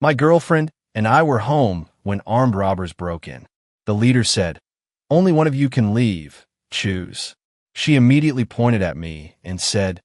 My girlfriend and I were home when armed robbers broke in. The leader said, "Only one of you can leave. Choose." She immediately pointed at me and said,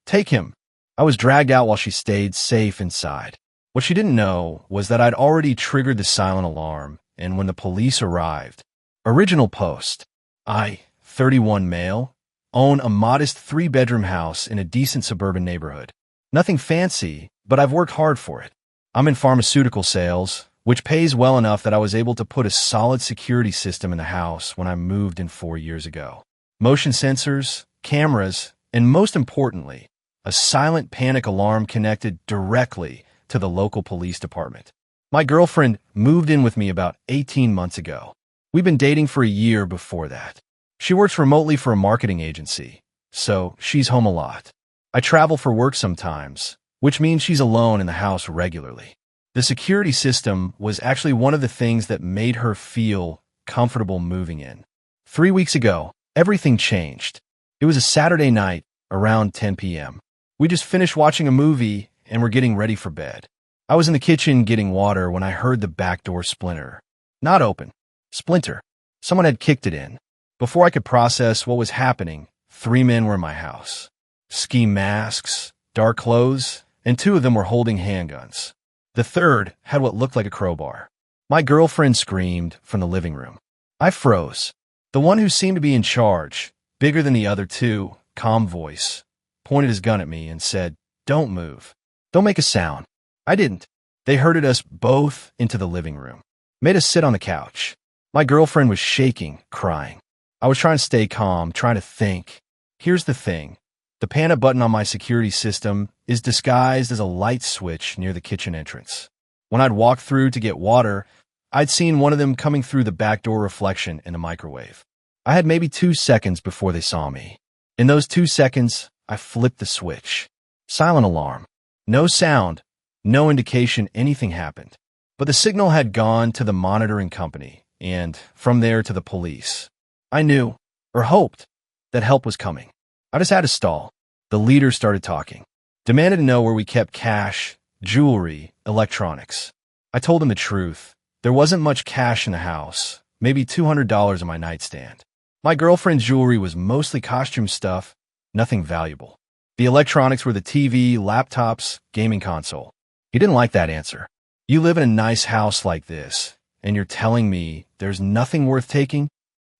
"Take him." I was dragged out while she stayed safe inside. What she didn't know was that I'd already triggered the silent alarm, and when the police arrived, original post, I, 31 male, own a modest 3-bedroom house in a decent suburban neighborhood. Nothing fancy, but I've worked hard for it. I'm in pharmaceutical sales, which pays well enough that I was able to put a solid security system in the house when I moved in 4 years ago. Motion sensors, cameras, and most importantly, a silent panic alarm connected directly to the local police department. My girlfriend moved in with me about 18 months ago. We've been dating for a year before that. She works remotely for a marketing agency, so she's home a lot. I travel for work sometimes, which means she's alone in the house regularly. The security system was actually one of the things that made her feel comfortable moving in. 3 weeks ago, everything changed. It was a Saturday night around 10 p.m. We just finished watching a movie and were getting ready for bed. I was in the kitchen getting water when I heard the back door splinter. Not open. Splinter. Someone had kicked it in. Before I could process what was happening, 3 men were in my house. Ski masks, dark clothes, and 2 of them were holding handguns. The third had what looked like a crowbar. My girlfriend screamed from the living room. I froze. The one who seemed to be in charge, bigger than the other 2, calm voice, pointed his gun at me and said, "Don't move. Don't make a sound." I didn't. They herded us both into the living room, made us sit on the couch. My girlfriend was shaking, crying. I was trying to stay calm, trying to think. Here's the thing. The panic button on my security system is disguised as a light switch near the kitchen entrance. When I'd walk through to get water, I'd seen one of them coming through the back door reflection in the microwave. I had maybe 2 seconds before they saw me. In those 2 seconds, I flipped the switch. Silent alarm. No sound. No indication anything happened. But the signal had gone to the monitoring company, and from there to the police. I knew, or hoped, that help was coming. I just had to stall. The leader started talking. Demanded to know where we kept cash, jewelry, electronics. I told him the truth. There wasn't much cash in the house, maybe $200 on my nightstand. My girlfriend's jewelry was mostly costume stuff, nothing valuable. The electronics were the TV, laptops, gaming console. He didn't like that answer. You live in a nice house like this, and you're telling me there's nothing worth taking?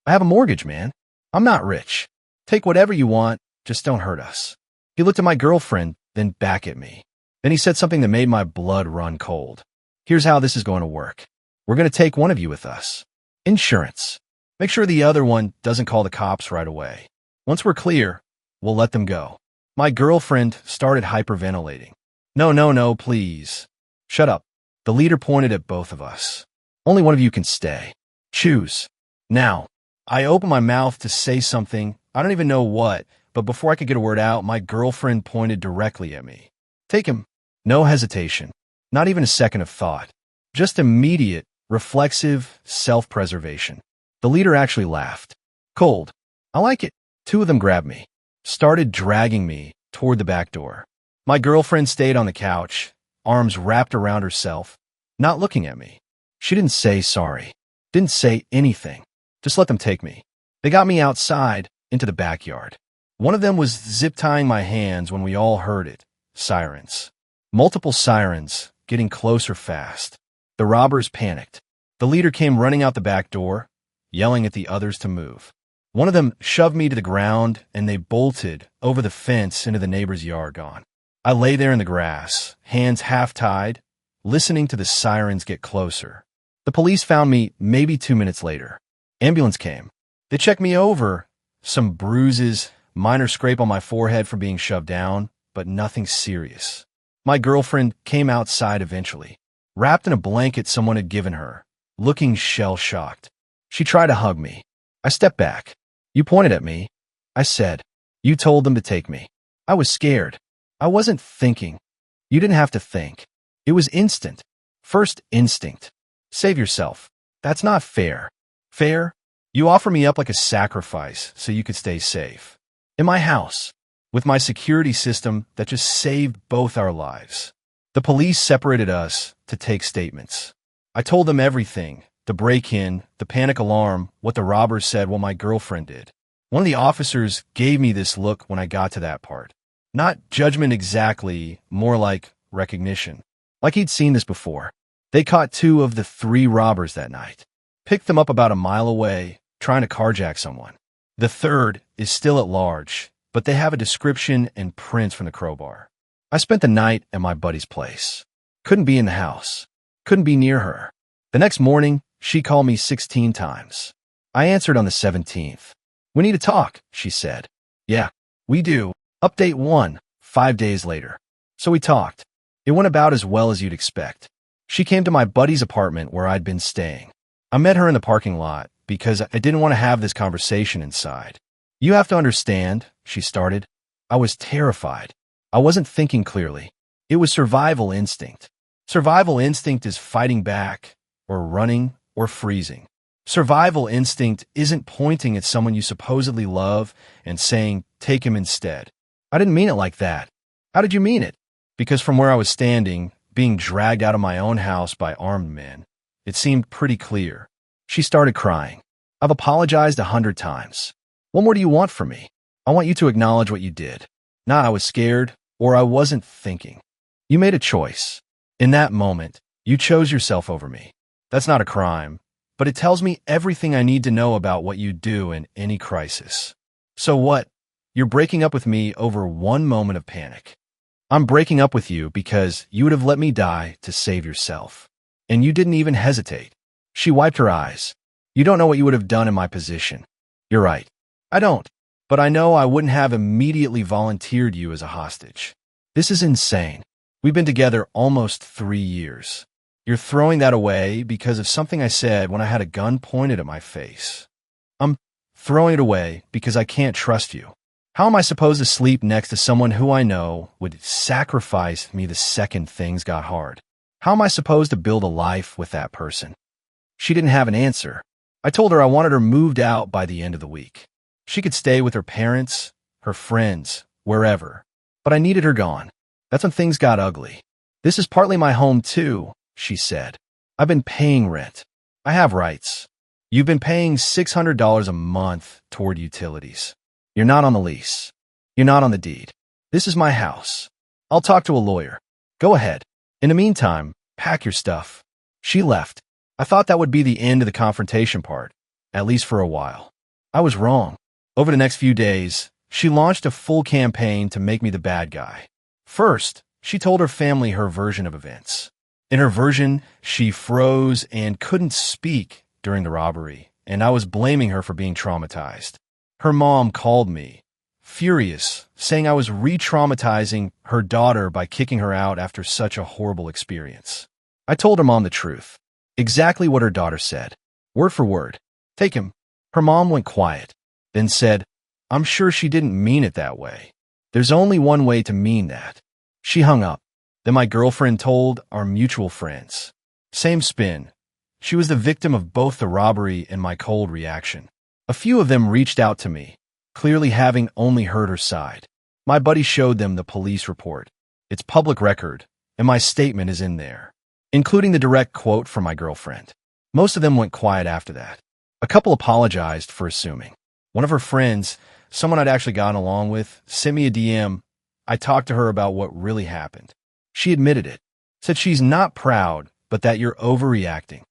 I have a mortgage, man. I'm not rich. Take whatever you want, just don't hurt us. He looked at my girlfriend, then back at me. Then he said something that made my blood run cold. Here's how this is going to work. We're going to take one of you with us. Insurance. Make sure the other one doesn't call the cops right away. Once we're clear, we'll let them go. My girlfriend started hyperventilating. No, please. Shut up. The leader pointed at both of us. Only one of you can stay. Choose. Now. I opened my mouth to say something, I don't even know what, but before I could get a word out, my girlfriend pointed directly at me. Take him. No hesitation. Not even a second of thought. Just immediate, reflexive self-preservation. The leader actually laughed. Cold. I like it. 2 of them grabbed me, started dragging me toward the back door. My girlfriend stayed on the couch, arms wrapped around herself, not looking at me. She didn't say sorry. Didn't say anything. Just let them take me. They got me outside, into the backyard. One of them was zip-tying my hands when we all heard it. Sirens. Multiple sirens, getting closer fast. The robbers panicked. The leader came running out the back door, yelling at the others to move. One of them shoved me to the ground, and they bolted over the fence into the neighbor's yard gone. I lay there in the grass, hands half-tied, listening to the sirens get closer. The police found me maybe 2 minutes later. Ambulance came. They checked me over. Some bruises, minor scrape on my forehead from being shoved down, but nothing serious. My girlfriend came outside eventually, wrapped in a blanket someone had given her, looking shell-shocked. She tried to hug me. I stepped back. You pointed at me. I said, you told them to take me. I was scared. I wasn't thinking. You didn't have to think. It was instant. First instinct. Save yourself. That's not fair. Fair? You offer me up like a sacrifice so you could stay safe. In my house, with my security system that just saved both our lives. The police separated us to take statements. I told them everything, the break-in, the panic alarm, what the robbers said, what my girlfriend did. One of the officers gave me this look when I got to that part. Not judgment exactly, more like recognition. Like he'd seen this before. They caught 2 of the 3 robbers that night. Picked them up about a mile away, trying to carjack someone. The 3rd is still at large, but they have a description and prints from the crowbar. I spent the night at my buddy's place. Couldn't be in the house. Couldn't be near her. The next morning, she called me 16 times. I answered on the 17th. "We need to talk," she said. "Yeah, we do." Update 1, 5 days later. So we talked. It went about as well as you'd expect. She came to my buddy's apartment where I'd been staying. I met her in the parking lot because I didn't want to have this conversation inside. "You have to understand," she started. I was terrified. I wasn't thinking clearly. It was survival instinct. Survival instinct is fighting back, or running, or freezing. Survival instinct isn't pointing at someone you supposedly love and saying, "Take him instead." I didn't mean it like that. How did you mean it? Because from where I was standing, being dragged out of my own house by armed men, it seemed pretty clear. She started crying. "I've apologized 100 times. What more do you want from me? I want you to acknowledge what you did. Not I was scared, or I wasn't thinking. You made a choice. In that moment, you chose yourself over me. That's not a crime, but it tells me everything I need to know about what you do in any crisis. So what? You're breaking up with me over one moment of panic. I'm breaking up with you because you would have let me die to save yourself. And you didn't even hesitate." She wiped her eyes. "You don't know what you would have done in my position." "You're right. I don't. But I know I wouldn't have immediately volunteered you as a hostage. This is insane. We've been together almost 3 years. You're throwing that away because of something I said when I had a gun pointed at my face. I'm throwing it away because I can't trust you. How am I supposed to sleep next to someone who I know would sacrifice me the second things got hard? How am I supposed to build a life with that person?" She didn't have an answer. I told her I wanted her moved out by the end of the week. She could stay with her parents, her friends, wherever. But I needed her gone. That's when things got ugly. "This is partly my home too," she said. "I've been paying rent. I have rights. You've been paying $600 a month toward utilities. You're not on the lease. You're not on the deed. This is my house. I'll talk to a lawyer. Go ahead. In the meantime, pack your stuff." She left. I thought that would be the end of the confrontation part, at least for a while. I was wrong. Over the next few days, she launched a full campaign to make me the bad guy. First, she told her family her version of events. In her version, she froze and couldn't speak during the robbery, and I was blaming her for being traumatized. Her mom called me, furious, saying I was re-traumatizing her daughter by kicking her out after such a horrible experience. I told her mom the truth, exactly what her daughter said, word for word. "Take him." Her mom went quiet, then said, "I'm sure she didn't mean it that way. There's only one way to mean that." She hung up. Then my girlfriend told our mutual friends. Same spin. She was the victim of both the robbery and my cold reaction. A few of them reached out to me, clearly having only heard her side. My buddy showed them the police report. It's public record, and my statement is in there, including the direct quote from my girlfriend. Most of them went quiet after that. A couple apologized for assuming. One of her friends, someone I'd actually gotten along with, sent me a DM. I talked to her about what really happened. She admitted it, said she's not proud, but that you're overreacting.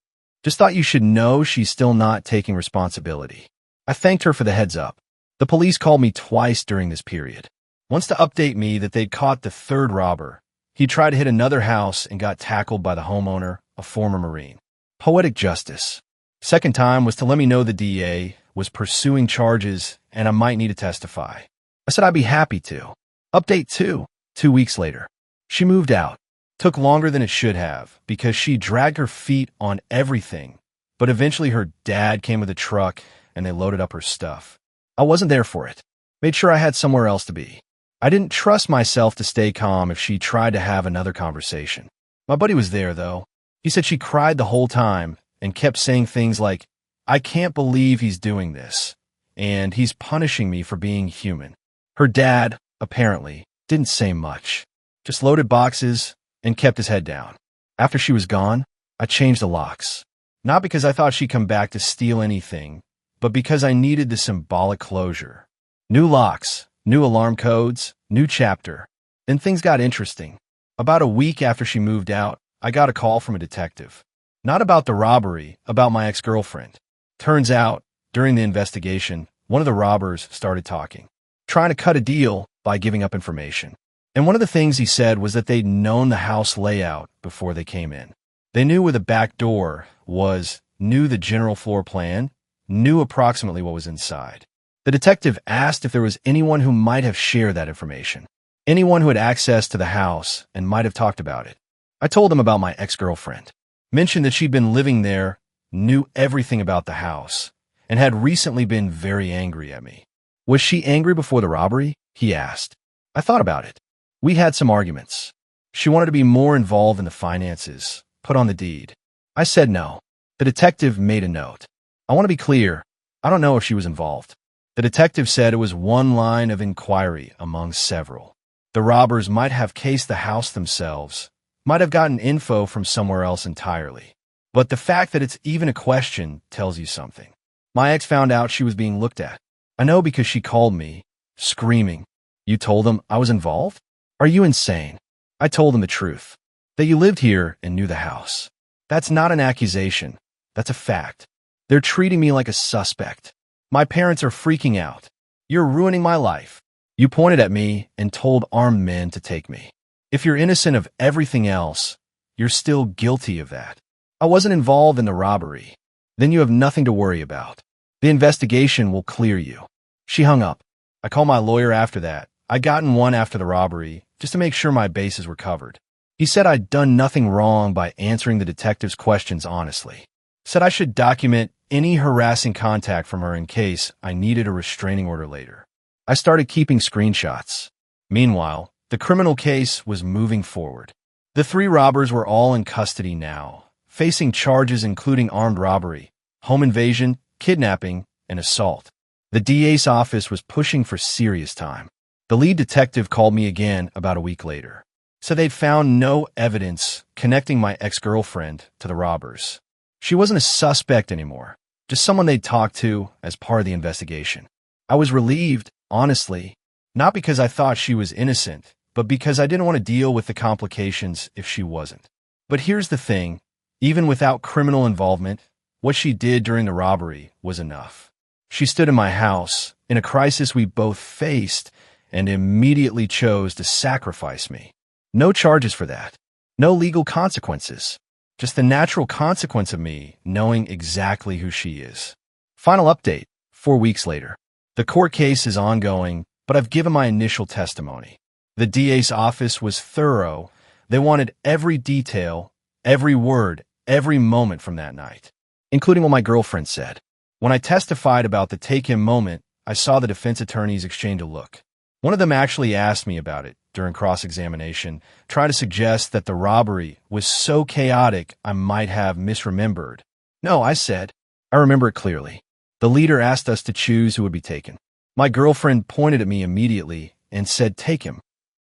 Just thought you should know she's still not taking responsibility. I thanked her for the heads up. The police called me twice during this period. Once to update me that they'd caught the 3rd robber. He tried to hit another house and got tackled by the homeowner, a former Marine. Poetic justice. Second time was to let me know the DA was pursuing charges and I might need to testify. I said I'd be happy to. Update 2, 2 weeks later. She moved out. Took longer than it should have because she dragged her feet on everything, but eventually her dad came with a truck and they loaded up her stuff. I wasn't there for it. Made sure I had somewhere else to be. I didn't trust myself to stay calm if she tried to have another conversation. My buddy was there, though. He said she cried the whole time and kept saying things like, "I can't believe he's doing this, and he's punishing me for being human." Her dad, apparently, didn't say much. Just loaded boxes and kept his head down. After she was gone, I changed the locks. Not because I thought she'd come back to steal anything, but because I needed the symbolic closure. New locks, new alarm codes, new chapter. Then things got interesting. About a week after she moved out, I got a call from a detective. Not about the robbery, about my ex-girlfriend. Turns out, during the investigation, one of the robbers started talking, trying to cut a deal by giving up information. And one of the things he said was that they'd known the house layout before they came in. They knew where the back door was, knew the general floor plan, knew approximately what was inside. The detective asked if there was anyone who might have shared that information, anyone who had access to the house and might have talked about it. I told him about my ex-girlfriend, mentioned that she'd been living there, knew everything about the house, and had recently been very angry at me. Was she angry before the robbery? He asked. I thought about it. We had some arguments. She wanted to be more involved in the finances, put on the deed. I said no. The detective made a note. I want to be clear. I don't know if she was involved. The detective said it was one line of inquiry among several. The robbers might have cased the house themselves, might have gotten info from somewhere else entirely. But the fact that it's even a question tells you something. My ex found out she was being looked at. I know because she called me, screaming. You told them I was involved? Are you insane? I told them the truth. That you lived here and knew the house. That's not an accusation. That's a fact. They're treating me like a suspect. My parents are freaking out. You're ruining my life. You pointed at me and told armed men to take me. If you're innocent of everything else, you're still guilty of that. I wasn't involved in the robbery. Then you have nothing to worry about. The investigation will clear you. She hung up. I called my lawyer after that. I'd gotten one after the robbery, just to make sure my bases were covered. He said I'd done nothing wrong by answering the detective's questions honestly. Said I should document any harassing contact from her in case I needed a restraining order later. I started keeping screenshots. Meanwhile, the criminal case was moving forward. The 3 robbers were all in custody now, facing charges including armed robbery, home invasion, kidnapping, and assault. The DA's office was pushing for serious time. The lead detective called me again about a week later. Said they'd found no evidence connecting my ex-girlfriend to the robbers. She wasn't a suspect anymore, just someone they'd talked to as part of the investigation. I was relieved, honestly, not because I thought she was innocent, but because I didn't want to deal with the complications if she wasn't. But here's the thing, even without criminal involvement, what she did during the robbery was enough. She stood in my house, in a crisis we both faced, and immediately chose to sacrifice me. No charges for that. No legal consequences. Just the natural consequence of me knowing exactly who she is. Final update, 4 weeks later. The court case is ongoing, but I've given my initial testimony. The DA's office was thorough. They wanted every detail, every word, every moment from that night, including what my girlfriend said. When I testified about the take him moment, I saw the defense attorneys exchange a look. One of them actually asked me about it during cross-examination, tried to suggest that the robbery was so chaotic I might have misremembered. No, I said, I remember it clearly. The leader asked us to choose who would be taken. My girlfriend pointed at me immediately and said, take him.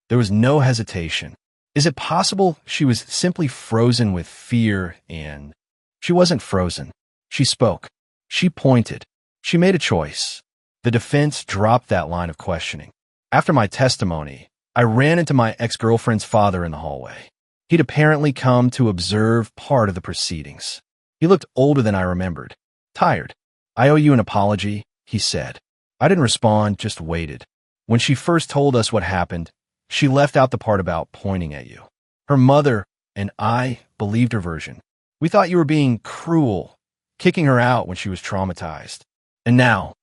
There was no hesitation. Is it possible she was simply frozen with fear and... She wasn't frozen. She spoke. She pointed. She made a choice. The defense dropped that line of questioning. After my testimony, I ran into my ex-girlfriend's father in the hallway. He'd apparently come to observe part of the proceedings. He looked older than I remembered. Tired. I owe you an apology, he said. I didn't respond, just waited. When she first told us what happened, she left out the part about pointing at you. Her mother and I believed her version. We thought you were being cruel, kicking her out when she was traumatized. And now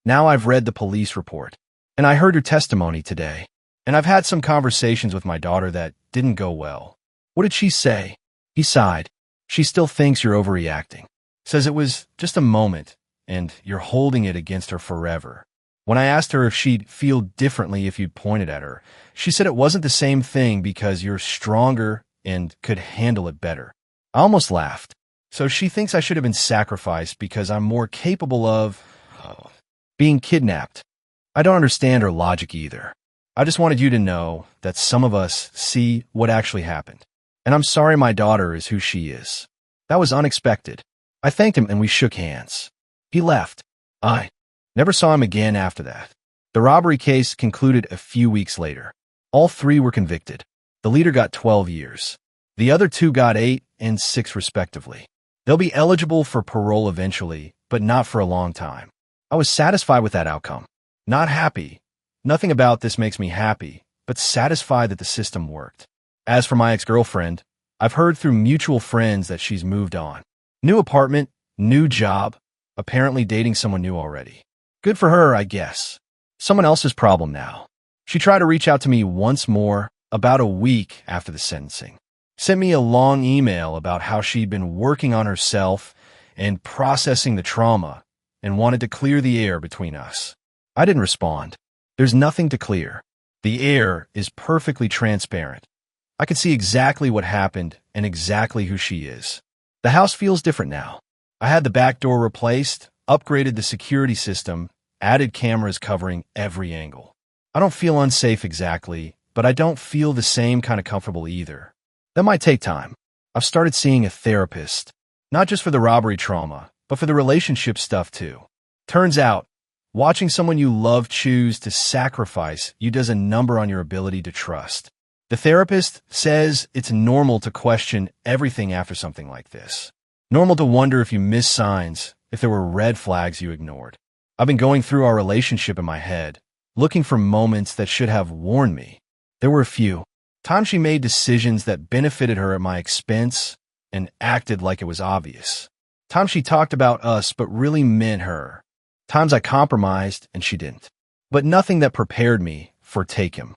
I've read the police report, and I heard your testimony today. And I've had some conversations with my daughter that didn't go well. What did she say? He sighed. She still thinks you're overreacting. Says it was just a moment, and you're holding it against her forever. When I asked her if she'd feel differently if you'd pointed at her, she said it wasn't the same thing because you're stronger and could handle it better. I almost laughed. So she thinks I should have been sacrificed because I'm more capable of being kidnapped. I don't understand her logic either. I just wanted you to know that some of us see what actually happened. And I'm sorry my daughter is who she is. That was unexpected. I thanked him and we shook hands. He left. I never saw him again after that. The robbery case concluded a few weeks later. All three were convicted. The leader got 12 years. The other two got 8 and 6 respectively. They'll be eligible for parole eventually, but not for a long time. I was satisfied with that outcome. Not happy. Nothing about this makes me happy, but satisfied that the system worked. As for my ex-girlfriend, I've heard through mutual friends that she's moved on. New apartment, new job, apparently dating someone new already. Good for her, I guess. Someone else's problem now. She tried to reach out to me once more about a week after the sentencing. Sent me a long email about how she'd been working on herself and processing the trauma and wanted to clear the air between us. I didn't respond. There's nothing to clear. The air is perfectly transparent. I could see exactly what happened and exactly who she is. The house feels different now. I had the back door replaced, upgraded the security system, added cameras covering every angle. I don't feel unsafe exactly, but I don't feel the same kind of comfortable either. That might take time. I've started seeing a therapist, not just for the robbery trauma, but for the relationship stuff too. Turns out, watching someone you love choose to sacrifice you does a number on your ability to trust. The therapist says it's normal to question everything after something like this. Normal to wonder if you missed signs, if there were red flags you ignored. I've been going through our relationship in my head, looking for moments that should have warned me. There were a few. Times she made decisions that benefited her at my expense and acted like it was obvious. Times she talked about us but really meant her. Times I compromised and she didn't. But nothing that prepared me for take him.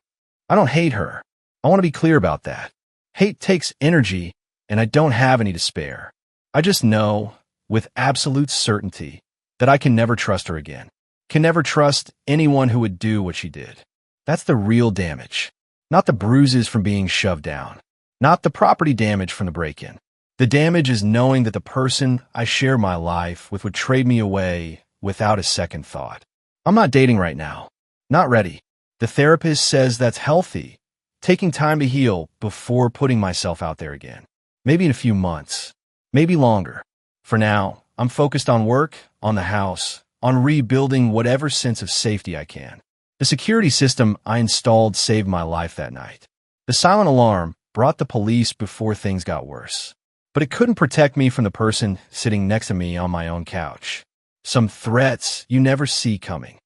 I don't hate her. I want to be clear about that. Hate takes energy, and I don't have any to spare. I just know, with absolute certainty, that I can never trust her again. Can never trust anyone who would do what she did. That's the real damage. Not the bruises from being shoved down. Not the property damage from the break-in. The damage is knowing that the person I share my life with would trade me away without a second thought. I'm not dating right now. Not ready. The therapist says that's healthy. Taking time to heal before putting myself out there again. Maybe in a few months. Maybe longer. For now, I'm focused on work, on the house, on rebuilding whatever sense of safety I can. The security system I installed saved my life that night. The silent alarm brought the police before things got worse. But it couldn't protect me from the person sitting next to me on my own couch. Some threats you never see coming.